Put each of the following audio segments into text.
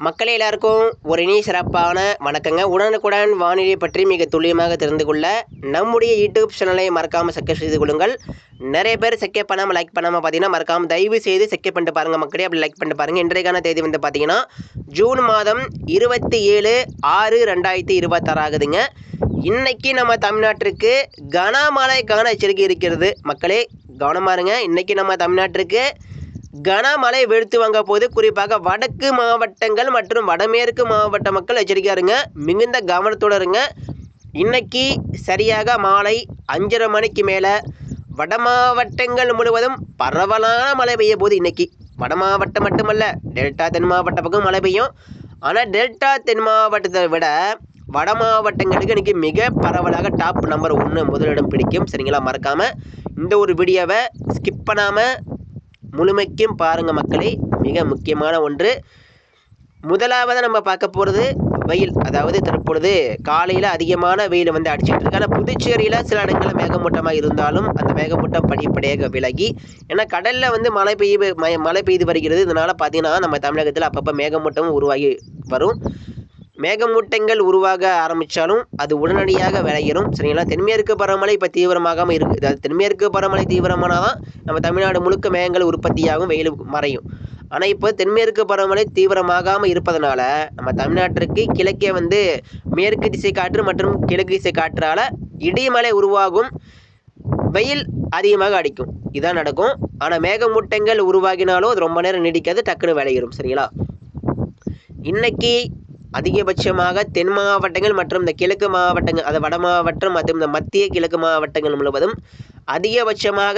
மக்களே எல்லாருக்கும் ஒரு இனிய சிறப்பான வணக்கங்க. உடனுக்குடன் வானிலை பற்றி மிக துல்லியமாக தெரிந்து கொள்ள நம்முடைய யூடியூப் சேனலை மறக்காமல் சப்ஸ்கிரைப் செய்து கொள்ளுங்கள். நிறைய பேர் செக்கப் பண்ணாமல் லைக் பண்ணாமல் பார்த்தீங்கன்னா மறக்காமல் தயவு செய்து செக்கப் பண்ணிட்டு பாருங்கள் மக்களே. அப்படி லைக் பண்ணிட்டு பாருங்கள். இன்றைக்கான தேதி வந்து பார்த்தீங்கன்னா ஜூன் மாதம் 27/6/2026 ஆகுதுங்க. இன்னைக்கு நம்ம தமிழ்நாட்டிற்கு கனமழைக்கான எச்சரிக்கை இருக்கிறது மக்களே, கவனமாக இருங்க. இன்னைக்கு நம்ம தமிழ்நாட்டிற்கு கனமழை வெளுத்து வாங்க போது. குறிப்பாக வடக்கு மாவட்டங்கள் மற்றும் வடமேற்கு மாவட்ட மக்கள் எச்சரிக்கையா இருங்க, மிகுந்த கவனத்தோடு இருங்க. இன்னைக்கு சரியாக மாலை 5:30 மணிக்கு மேலே வட மாவட்டங்கள் முழுவதும் பரவலான மழை பெய்ய போது. இன்னைக்கு வட மாவட்டம் மட்டுமல்ல, டெல்டா தென் மாவட்ட பக்கம் மழை பெய்யும். ஆனால் டெல்டா தென் மாவட்டத்தை விட வட மாவட்டங்களுக்கு இன்றைக்கி மிக பரவலாக டாப் நம்பர் 1 முதலிடம் பிடிக்கும். சரிங்களா? மறக்காமல் இந்த ஒரு வீடியோவை ஸ்கிப் பண்ணாமல் முழுமைக்கும் பாருங்கள் மக்களே. மிக முக்கியமான ஒன்று. முதலாவது நம்ம பார்க்க போகிறது வெயில். அதாவது தற்பொழுது காலையில் அதிகமான வெயில் வந்து அடிச்சுட்டு இருக்கு. ஆனால் புதுச்சேரியில் சில இடங்களில் மேகமூட்டமாக இருந்தாலும் அந்த மேகமூட்டம் படிப்படியாக விலகி, ஏன்னா கடலில் வந்து மழை பெய்து வருகிறது. இதனால் பார்த்தீங்கன்னா நம்ம தமிழகத்தில் அப்பப்போ மேகமூட்டமும் உருவாகி வரும். மேகமூட்டங்கள் உருவாக ஆரம்பித்தாலும் அது உடனடியாக விளையிடும். சரிங்களா? தென்மேற்கு பருவமழை இப்போ தீவிரமாகாமல் இருக்குது. அது தென்மேற்கு பருவமழை தீவிரமானால் தான் நம்ம தமிழ்நாடு முழுக்க மேகங்கள் உற்பத்தியாகும், வெயில் மறையும். ஆனால் இப்போ தென்மேற்கு பருவமழை தீவிரமாகாமல் இருப்பதனால நம்ம தமிழ்நாட்டிற்கு கிழக்கே வந்து மேற்கு திசை காற்று மற்றும் கிழக்கு திசை காற்றால் இடிமலை உருவாகும், வெயில் அதிகமாக அடிக்கும். இதான் நடக்கும். ஆனால் மேகமூட்டங்கள் உருவாகினாலும் அது ரொம்ப நேரம் நீடிக்காது, டக்குன்னு விளையிடும். சரிங்களா? இன்னைக்கு அதிகபட்சமாக தென் மாவட்டங்கள் மற்றும் இந்த கிழக்கு மாவட்டங்கள், அது வட மாவட்டம் மற்றும் இந்த மத்திய கிழக்கு மாவட்டங்கள் முழுவதும் அதிகபட்சமாக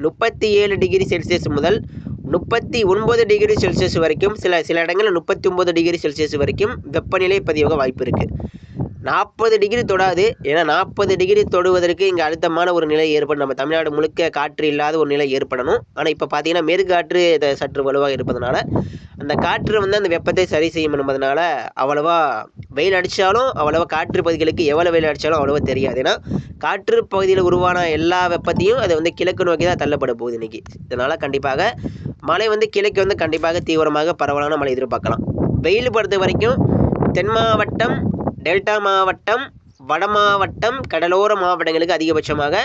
37 டிகிரி செல்சியஸ் முதல் 39 டிகிரி செல்சியஸ் வரைக்கும், சில இடங்களில் 39 டிகிரி செல்சியஸ் வரைக்கும் வெப்பநிலை பதிவாக வாய்ப்பு இருக்குது. 40 டிகிரி தொடாது. ஏன்னா 40 டிகிரி தொடுவதற்கு இங்கே அழுத்தமான ஒரு நிலை ஏற்படும். நம்ம தமிழ்நாடு முழுக்க காற்று இல்லாத ஒரு நிலை ஏற்படணும். ஆனால் இப்போ பார்த்தீங்கன்னா மேற்கு காற்று சற்று வலுவாக இருப்பதனால அந்த காற்று வந்து அந்த வெப்பத்தை சரி செய்யும் என்பதனால அவ்வளவா வெயில் அடித்தாலும் அவ்வளவா காற்று பகுதிகளுக்கு எவ்வளோ வெயில் அடித்தாலும் அவ்வளோவா தெரியாது. ஏன்னா காற்று பகுதியில் உருவான எல்லா வெப்பத்தையும் அதை வந்து கிழக்கு நோக்கி தான் தள்ளப்பட போகுது இன்றைக்கி. இதனால் கண்டிப்பாக மழை வந்து கிழக்கு வந்து கண்டிப்பாக தீவிரமாக பரவலான மழை எதிர்பார்க்கலாம். வெயில் பொறுத்த வரைக்கும் தென் மாவட்டம், டெல்டா மாவட்டம், வட மாவட்டம், கடலோர மாவட்டங்களுக்கு அதிகபட்சமாக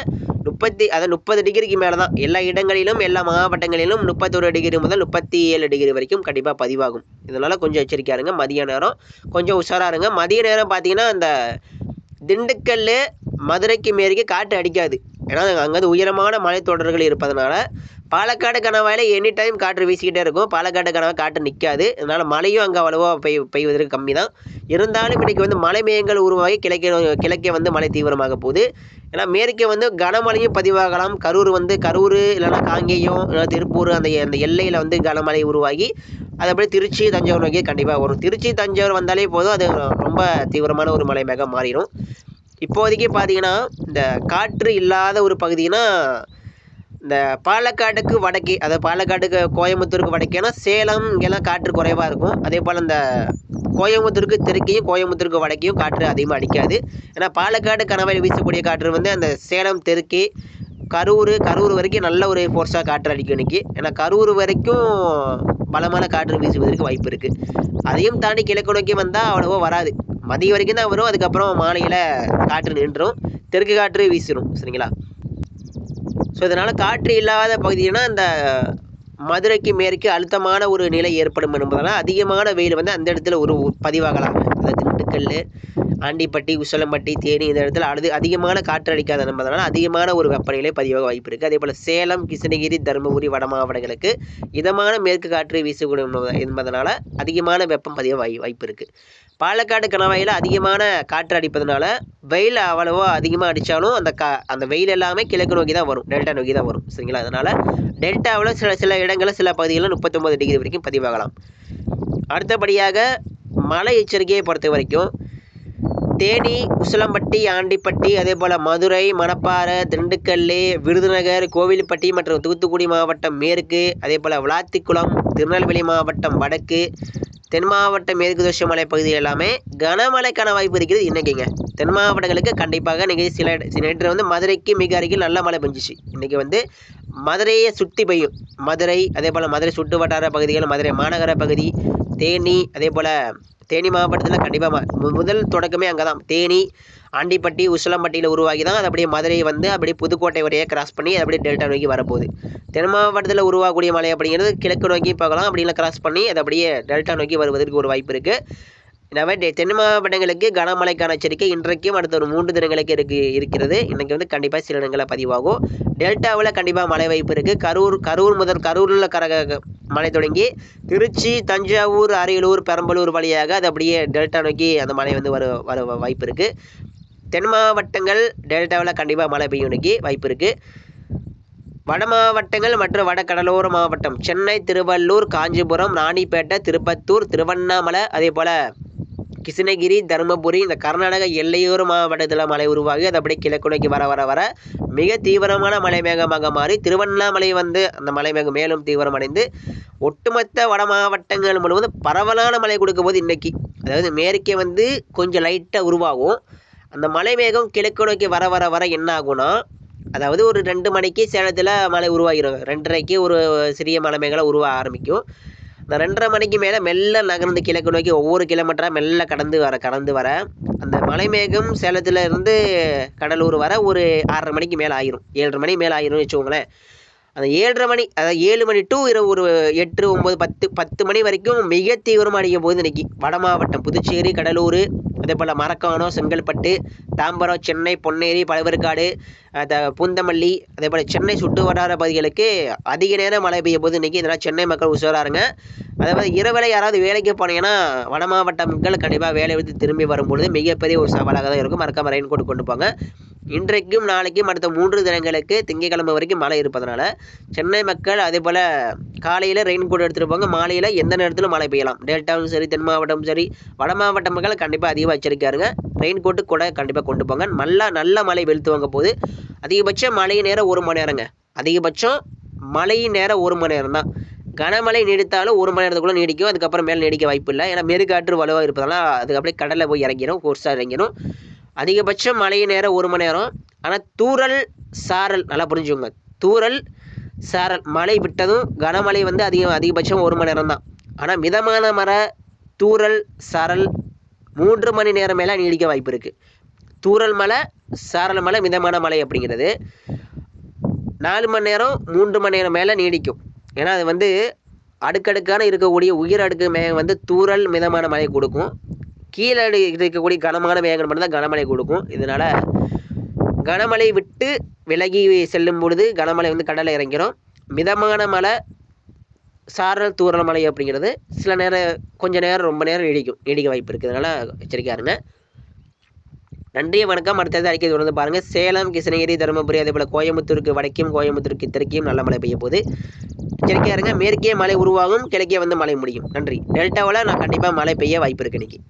30 டிகிரிக்கு மேலே தான் எல்லா இடங்களிலும், எல்லா மாவட்டங்களிலும் 31 டிகிரி முதல் 37 டிகிரி வரைக்கும் கண்டிப்பாக பதிவாகும். இதனால் கொஞ்சம் எச்சரிக்கையாக இருங்க. மதிய நேரம் கொஞ்சம் உஷாராக இருங்க. மதிய நேரம் பார்த்தீங்கன்னா இந்த திண்டுக்கல், மதுரைக்கு மேற்கு காற்று அடிக்காது. ஏன்னா அங்கே உயரமான மலைத்தொடர்கள் இருப்பதனால பாலக்காடு கணவாயில் எனி டைம் காற்று வீசிக்கிட்டே இருக்கும். பாலக்காடு கணவாய் காற்று நிற்காது. அதனால் மழையும் அங்கே அவ்வளோவா பெய்வதற்கு கம்மி தான். இருந்தாலும் இன்றைக்கி வந்து மழை மேகங்கள் உருவாகி கிழக்கே வந்து மழை தீவிரமாக போகுது. ஏன்னா மேற்கே வந்து கனமழையும் பதிவாகலாம். கரூர் இல்லைன்னா காங்கேயம், இல்லைனா திருப்பூர் அந்த எல்லையில் வந்து கனமழை உருவாகி அது அப்படியே திருச்சி, தஞ்சாவூர் நோக்கி கண்டிப்பாக வரும். திருச்சி, தஞ்சாவூர் வந்தாலே போதும், அது ரொம்ப தீவிரமான ஒரு மழை மேகம் மாறிடும். இப்போதைக்கு பார்த்தீங்கன்னா இந்த காற்று இல்லாத ஒரு பகுதினா இந்த பாலக்காடுக்கு வடக்கே, அதாவது பாலக்காடுக்கு கோயம்புத்தூருக்கு வடக்கேனா சேலம், இங்கெல்லாம் காற்று குறைவாக இருக்கும். அதே போல் இந்த கோயம்புத்தூருக்கு தெற்கையும் கோயம்புத்தூருக்கு வடக்கையும் காற்று அதிகமாக அடிக்காது. ஏன்னா பாலக்காடு கணவாயில் வீசக்கூடிய காற்று வந்து அந்த சேலம் தெற்கே கரூர் வரைக்கும் நல்ல ஒரு ஃபோர்ஸாக காற்று அடிக்கும் இன்றைக்கி. ஏன்னா கரூர் வரைக்கும் பலமான காற்று வீசுவதற்கு வாய்ப்பு இருக்குது. அதையும் தாண்டி கிழக்கு நோக்கி வந்தால் அவ்வளோவா வராது. மதியம் வரைக்கும் தான் வரும். அதுக்கப்புறம் மாலையில் காற்று நின்றும், தெற்கு காற்று வீசிடும். சரிங்களா? ஸோ இதனால் காற்று இல்லாத பகுதினா இந்த மதுரைக்கு மேற்கு அழுத்தமான ஒரு நிலை ஏற்படும் என்பதனால் அதிகமான வெயில் வந்து அந்த இடத்துல ஒரு பதிவாகலாம். அதாவது திண்டுக்கல், ஆண்டிப்பட்டி, உசிலம்பட்டி, தேனி இந்த இடத்துல அதிகமான காற்று அடிக்காத என்பதனால் அதிகமான ஒரு வெப்பநிலை பதிவாக வாய்ப்பு இருக்குது. அதே போல் சேலம், கிருஷ்ணகிரி, தருமபுரி வட மாவட்டங்களுக்கு இதமான மேற்கு காற்று வீசக்கூடும் என்பதனால் அதிகமான வெப்பம் பதிவாக வாய்ப்பு இருக்குது. பாலக்காடு கணவாயில் அதிகமான காற்று அடிப்பதனால வெயில் அவ்வளவோ அதிகமாக அடித்தாலும் அந்த வெயில் எல்லாமே கிழக்கு நோக்கி தான் வரும், டெல்டா நோக்கி தான் வரும். சரிங்களா? அதனால் டெல்டாவில் சில இடங்களில் சில பகுதிகளில் 39 டிகிரி வரைக்கும் பதிவாகலாம். அடுத்தபடியாக மழை எச்சரிக்கையை பொறுத்த வரைக்கும் தேனி, உசிலம்பட்டி, ஆண்டிப்பட்டி, அதே போல் மதுரை, மணப்பாறை, திண்டுக்கல், விருதுநகர், கோவில்பட்டி மற்றும் தூத்துக்குடி மாவட்டம் மேற்கு, அதே போல் விளாத்திக்குளம், திருநெல்வேலி மாவட்டம் வடக்கு, தென் மாவட்ட மேற்கு தொடர்ச்சி மலை பகுதி எல்லாமே கனமழைக்கான வாய்ப்பு இருக்கிறது இன்றைக்கிங்க. தென் மாவட்டங்களுக்கு கண்டிப்பாக இன்றைக்கி நேற்று வந்து மதுரைக்கு மிக அருகில் நல்ல மழை பெஞ்சிச்சு. இன்றைக்கி வந்து மதுரையை சுற்றி பெய்யும். மதுரை அதே போல் மதுரை சுற்று வட்டார பகுதிகள், மதுரை மாநகர பகுதி, தேனி, அதே போல் தேனி மாவட்டத்தில் கண்டிப்பாக முதல் தொடக்கமே அங்கே தான். தேனி, ஆண்டிப்பட்டி, உசிலம்பட்டியில் உருவாகி தான் அது அப்படியே மதுரை வந்து அப்படியே புதுக்கோட்டை வரையே கிராஸ் பண்ணி அது அப்படியே டெல்டா நோக்கி வரப்போகுது. தென் மாவட்டத்தில் உருவாகக்கூடிய மழை அப்படிங்கிறது கிழக்கு நோக்கி பார்க்கலாம், அப்படிலாம் கிராஸ் பண்ணி அது அப்படியே டெல்டா நோக்கி வருவதற்கு ஒரு வாய்ப்பு இருக்குது. எனவே தென் மாவட்டங்களுக்கு கனமழைக்கான எச்சரிக்கை இன்றைக்கும் அடுத்த ஒரு 3 தினங்களுக்கு இருக்கிறது. இன்றைக்கி வந்து கண்டிப்பாக சில இடங்களில் பதிவாகும். டெல்டாவில் கண்டிப்பாக மழை வாய்ப்பு இருக்குது. கரூரில் மழை தொடங்கி திருச்சி, தஞ்சாவூர், அரியலூர், பெரம்பலூர் வழியாக அது அப்படியே டெல்டா நோக்கி அந்த மழை வந்து வர வாய்ப்பு இருக்குது. தென் மாவட்டங்கள் டெல்டாவில் கண்டிப்பாக மழை பெய்யும் இன்னைக்கு வாய்ப்பு இருக்குது. வட மாவட்டங்கள் மற்றும் வட கடலோர மாவட்டம் சென்னை, திருவள்ளூர், காஞ்சிபுரம், ராணிப்பேட்டை, திருப்பத்தூர், திருவண்ணாமலை, அதே போல் கிருஷ்ணகிரி, தருமபுரி, இந்த கர்நாடக எல்லையோர மாவட்டத்தில் மழை உருவாகி அது அப்படியே கிழக்கு நோக்கி வர மிக தீவிரமான மழை மேகமாக மாறி திருவண்ணாமலை வந்து அந்த மழை மேகம் மேலும் தீவிரமடைந்து ஒட்டுமொத்த வட மாவட்டங்கள் முழுவதும் பரவலான மழை கொடுக்கும் போது இன்றைக்கி, அதாவது மேற்கே வந்து கொஞ்சம் லைட்டாக உருவாகும். அந்த மழை மேகம் கிழக்கு நோக்கி வர என்ன ஆகும்னா, அதாவது ஒரு 2 மணிக்கு சேலத்தில் மழை உருவாகிடும். 2:30க்கு ஒரு சிறிய மழை மேகம் உருவாக ஆரம்பிக்கும். இந்த 2:30 மணிக்கு மேலே மெல்ல நகர்ந்து கிழக்கு நோக்கி ஒவ்வொரு கிலோமீட்டராக மெல்ல கடந்து வர அந்த மலை மேகம் சேலத்தில் இருந்து கடலூர் வர ஒரு 6:30 மணிக்கு மேலே ஆயிரும். 7:30 மணி மேலே ஆயிரும்னு வச்சுக்கோங்களேன். அந்த 7:30 மணி, அதாவது 7 மணி டு இரவு ஒரு 8, 9, 10 மணி வரைக்கும் மிக தீவிரமாக அடிக்கும் போது இன்றைக்கி வட மாவட்டம் புதுச்சேரி, கடலூர், அதே போல் மரக்காணம், செங்கல்பட்டு, தாம்பரம், சென்னை, பொன்னேரி, பழவேற்காடு, பூந்தமல்லி, அதே போல் சென்னை சுற்று வட்டார பகுதிகளுக்கு அதிக நேரம் மழை பெய்யும் போது இன்றைக்கி. இதனால் சென்னை மக்கள் உஷாராருங்க. அதே மாதிரி இரவில் யாராவது வேலைக்கு போனீங்கன்னா வட மாவட்ட மக்கள் கண்டிப்பாக வேலை விட்டு திரும்பி வரும்பொழுது மிகப்பெரிய ஒரு சவாலாக தான் இருக்கும். மறக்காம ரெயின் கோட் கொண்டு போங்க. இன்றைக்கும் நாளைக்கும் அடுத்த 3 தினங்களுக்கு திங்கட்கிழமை வரைக்கும் மழை இருப்பதனால சென்னை மக்கள் அதே போல் காலையில் ரெயின் கோட் எடுத்துகிட்டு போங்க. மாலையில் எந்த நேரத்திலும் மழை பெய்யலாம். டெல்டாவும் சரி, தென் மாவட்டமும் சரி, வட மாவட்ட மக்கள் கண்டிப்பாக அதிகமாக எச்சரிக்கையாருங்க. ரெயின் கோட்டு கூட கண்டிப்பாக கொண்டு போங்க. நல்ல மழை வெளுத்துவாங்க போது அதிகபட்சம் மழை நேரம் 1 மணி நேரங்க. அதிகபட்சம் மழை நேரம் 1 மணி நேரம் தான். கனமழை நீடித்தாலும் 1 மணி நேரத்துக்குள்ளே நீடிக்கும். அதுக்கப்புறம் மேலே நீடிக்க வாய்ப்பு இல்லை. ஏன்னா மெருகாற்று வலுவாக இருப்பதனால அது அப்படியே கடலில் போய் இறங்கிடும், கோர்ஸாக இறங்கிடும். அதிகபட்சம் மழை நேரம் 1 மணி நேரம். ஆனால் தூறல் சாரல் நல்லா புரிஞ்சுக்கோங்க. தூறல் சாரல் மழை விட்டதும் கனமழை வந்து அதிகபட்சம் 1 மணி நேரம் தான். ஆனால் மிதமான தூறல் சாரல் 3 மணி நேரம் மேலே நீடிக்க வாய்ப்பு இருக்குது. தூறல் மழை, சாரல் மழை, மிதமான மழை அப்படிங்கிறது 4 மணி நேரம் 3 மணி நேரம் மேலே நீடிக்கும். ஏன்னா அது வந்து அடுக்கடுக்கான இருக்கக்கூடிய உயர் அடுக்கு மேகம் வந்து தூறல் மிதமான மழை கொடுக்கும். கீழே இருக்கக்கூடிய கனமான மேகங்கள் மட்டும் தான் கனமழை கொடுக்கும். இதனால் கனமழை விட்டு விலகி செல்லும் பொழுது கனமழை வந்து கடலில் இறங்கிடும். மிதமான மழை, சாரல், தூறல் மழை அப்படிங்கிறது சில நேரம் கொஞ்சம் நேரம் ரொம்ப நேரம் நீடிக்க வாய்ப்பு இருக்குது. அதனால் எச்சரிக்கையாக இருங்க. நன்றி, வணக்கம். அடுத்தது அறிக்கை தொடர்ந்து பாருங்கள். சேலம், கிருஷ்ணகிரி, தருமபுரி, அதே போல் கோயம்புத்தூருக்கு வடக்கும் கோயம்புத்தூருக்கு தெற்கையும் நல்ல மழை பெய்ய போகுது. எச்சரிக்கையாக இருங்க. மேற்கே மழை உருவாகும், கிழக்கே வந்து மழை முடியும். நன்றி. டெல்டாவில் நான் கண்டிப்பாக மழை பெய்ய வாய்ப்பு இருக்குது இன்றைக்கி.